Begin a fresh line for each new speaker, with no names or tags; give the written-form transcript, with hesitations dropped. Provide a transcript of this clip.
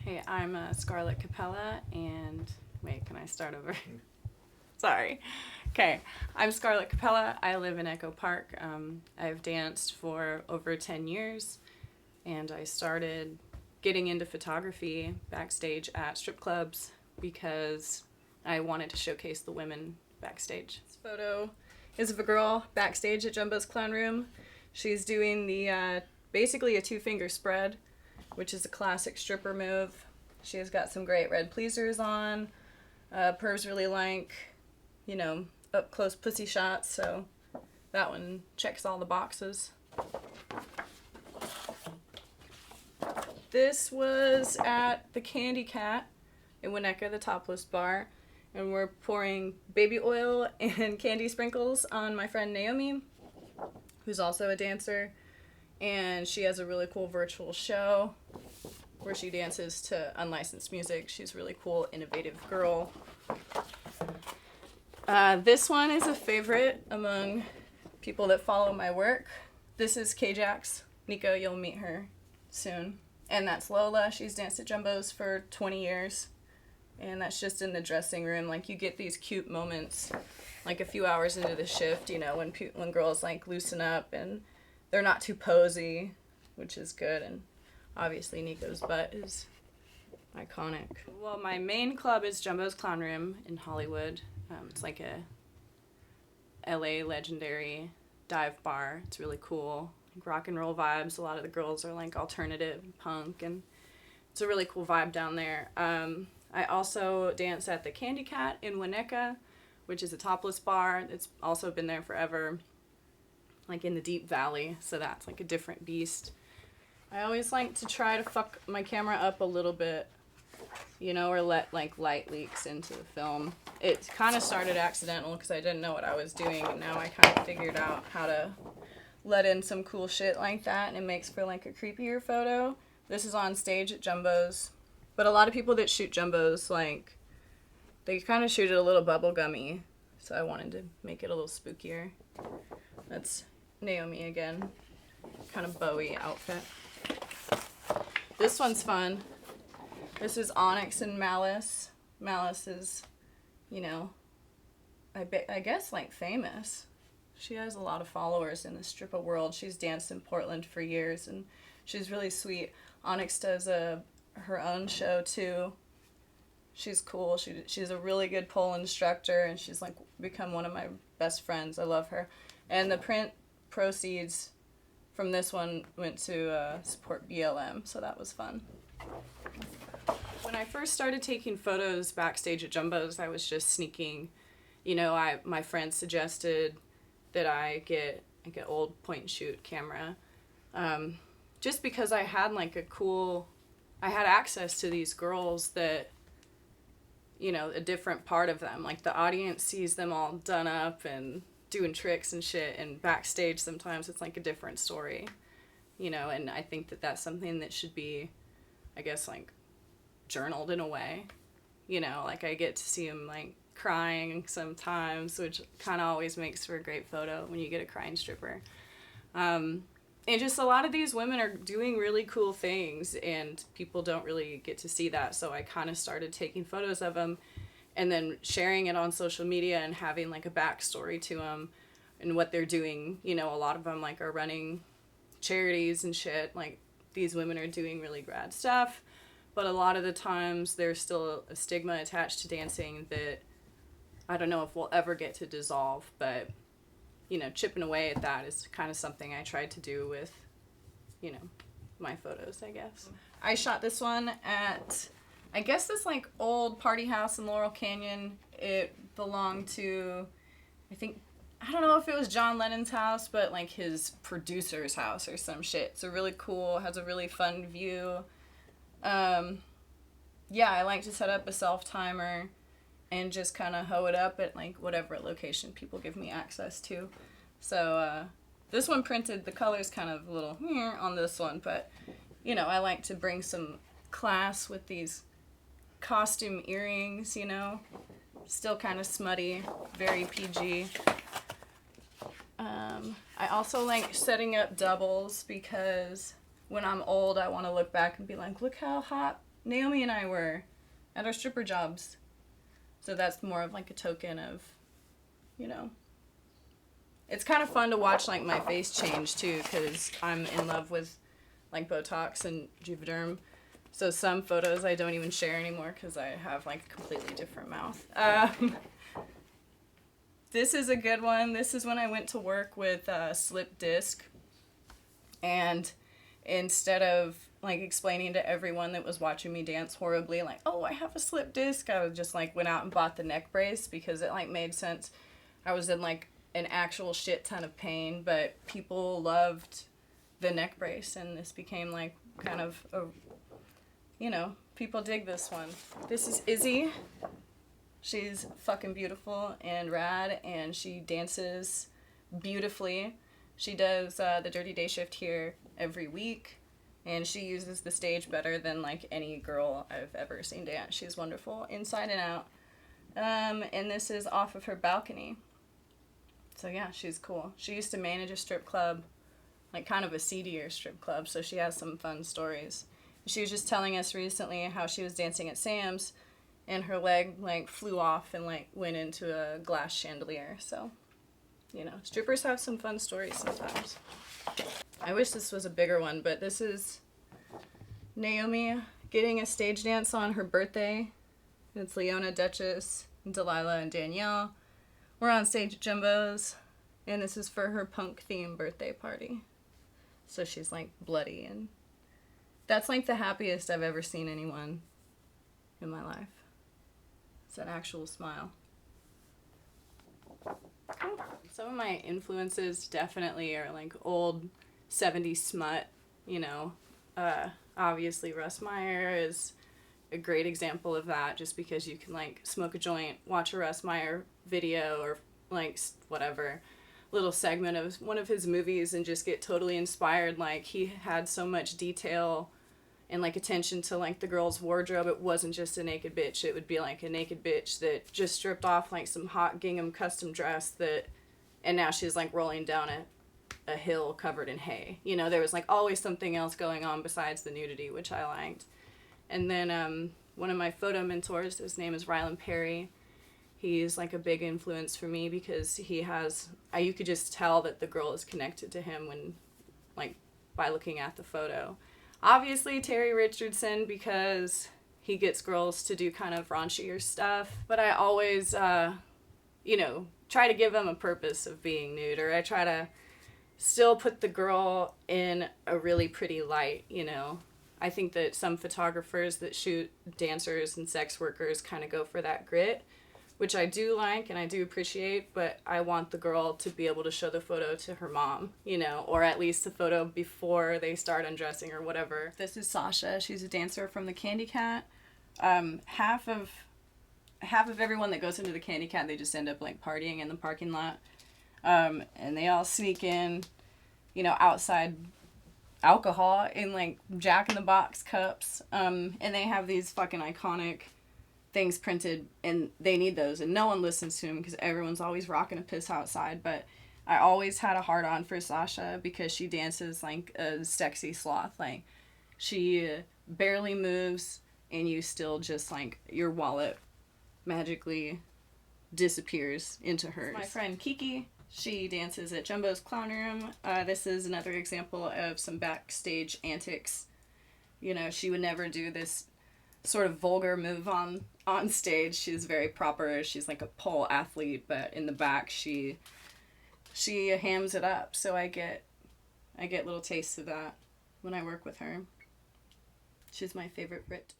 Hey, I'm Scarlett Kapella, and wait, can I start over? Sorry. Okay, I'm Scarlett Kapella. I live in Echo Park. I've danced for over 10 years, and I started getting into photography backstage at strip clubs because I wanted to showcase the women backstage. This photo is of a girl backstage at Jumbo's Clown Room. She's doing the basically a two-finger spread, which is a classic stripper move. She has got some great red pleasers on. Pervs really like, you know, up close pussy shots, so that one checks all the boxes. This was at the Candy Cat in Winnetka, the topless bar, and we're pouring baby oil and candy sprinkles on my friend Naomi, who's also a dancer, and she has a really cool virtual show where she dances to unlicensed music. She's a really cool, innovative girl. This one is a favorite among people that follow my work. This is K-Jax. Nico, you'll meet her soon. And that's Lola. She's danced at Jumbo's for 20 years. And that's just in the dressing room. Like, you get these cute moments, like a few hours into the shift, you know, when girls, like, loosen up and they're not too posy, which is good. And obviously Nico's butt is iconic. Well, my main club is Jumbo's Clown Room in Hollywood. It's like a LA legendary dive bar. It's really cool. Like rock and roll vibes. A lot of the girls are like alternative punk, and it's a really cool vibe down there. I also dance at the Candy Cat in Winnetka, which is a topless bar. It's also been there forever, like in the Deep Valley, so that's like a different beast. I always like to try to fuck my camera up a little bit, you know, or let like light leaks into the film. It kind of started accidental because I didn't know what I was doing, and now I kind of figured out how to let in some cool shit like that, and it makes for like a creepier photo. This is on stage at Jumbo's, but a lot of people that shoot Jumbo's, like, they kind of shoot it a little bubblegummy, so I wanted to make it a little spookier. That's Naomi again, kind of Bowie outfit. This one's fun. This is Onyx and Malice. Malice is, you know, I guess like famous. She has a lot of followers in the stripper world. She's danced in Portland for years, and she's really sweet. Onyx does her own show too. She's cool. She's a really good pole instructor, and she's like become one of my best friends. I love her. And the print proceeds from this one went to support BLM, so that was fun. When I first started taking photos backstage at Jumbo's, I was just sneaking. You know, my friend suggested that I get like an old point and shoot camera, just because I had like I had access to these girls that, you know, a different part of them. Like the audience sees them all done up and doing tricks and shit, and backstage sometimes it's like a different story, you know, and I think that that's something that should be, I guess, like journaled in a way, you know, like I get to see them like crying sometimes, which kind of always makes for a great photo when you get a crying stripper. And just a lot of these women are doing really cool things, and people don't really get to see that, so I kind of started taking photos of them and then sharing it on social media and having like a backstory to them and what they're doing. You know, a lot of them like are running charities and shit. Like, these women are doing really rad stuff, but a lot of the times there's still a stigma attached to dancing that I don't know if we'll ever get to dissolve, but, you know, chipping away at that is kind of something I tried to do with, you know, my photos, I guess. I shot this one at, I guess, this like old party house in Laurel Canyon. It belonged to, I don't know if it was John Lennon's house, but like his producer's house or some shit. It's a really cool, has a really fun view. Yeah, I like to set up a self-timer and just kind of hoe it up at like whatever location people give me access to. So this one printed, the color's kind of a little on this one, but, you know, I like to bring some class with these costume earrings, you know, still kind of smutty, very PG. I also like setting up doubles because when I'm old, I want to look back and be like, look how hot Naomi and I were at our stripper jobs. So that's more of like a token of, you know. It's kind of fun to watch like my face change too, because I'm in love with like Botox and Juvederm. So some photos I don't even share anymore because I have like a completely different mouth. This is a good one. This is when I went to work with slip disc. And instead of like explaining to everyone that was watching me dance horribly, like, oh, I have a slip disc, I was just like went out and bought the neck brace because it like made sense. I was in like an actual shit ton of pain, but people loved the neck brace, and this became like kind of a, you know, people dig this one. This is Izzy. She's fucking beautiful and rad, and she dances beautifully. She does the Dirty Day Shift here every week, and she uses the stage better than like any girl I've ever seen dance. She's wonderful inside and out. And this is off of her balcony. So yeah, she's cool. She used to manage a strip club, like kind of a seedier strip club, so she has some fun stories. She was just telling us recently how she was dancing at Sam's, and her leg like flew off and like went into a glass chandelier. So, you know, strippers have some fun stories sometimes. I wish this was a bigger one, but this is Naomi getting a stage dance on her birthday. It's Leona, Duchess, Delilah, and Danielle. We're on stage at Jumbo's, and this is for her punk themed birthday party. So she's like bloody, and that's like the happiest I've ever seen anyone in my life. It's an actual smile. Some of my influences definitely are like old 70s smut, you know. Obviously Russ Meyer is a great example of that, just because you can like smoke a joint, watch a Russ Meyer video or like whatever little segment of one of his movies and just get totally inspired. Like he had so much detail and like attention to like the girl's wardrobe. It wasn't just a naked bitch. It would be like a naked bitch that just stripped off like some hot gingham custom dress that, and now she's like rolling down a hill covered in hay. You know, there was like always something else going on besides the nudity, which I liked. And then one of my photo mentors, his name is Rylan Perry. He's like a big influence for me because he has, you could just tell that the girl is connected to him when, like, by looking at the photo. Obviously Terry Richardson, because he gets girls to do kind of raunchier stuff. But I always, you know, try to give them a purpose of being nude, or I try to still put the girl in a really pretty light, you know. I think that some photographers that shoot dancers and sex workers kind of go for that grit, which I do like and I do appreciate, but I want the girl to be able to show the photo to her mom, you know, or at least the photo before they start undressing or whatever. This is Sasha. She's a dancer from the Candy Cat. Half of everyone that goes into the Candy Cat, they just end up like partying in the parking lot. And they all sneak in, you know, outside alcohol in like Jack in the Box cups. And they have these fucking iconic things printed, and they need those, and no one listens to them because everyone's always rocking a piss outside. But I always had a hard on for Sasha because she dances like a sexy sloth. Like she barely moves, and you still just like your wallet magically disappears into hers. My friend Kiki, she dances at Jumbo's Clown Room. This is another example of some backstage antics. You know, she would never do this sort of vulgar move on stage. She's very proper. She's like a pole athlete, but in the back she hams it up. So I get little tastes of that when I work with her. She's my favorite Brit.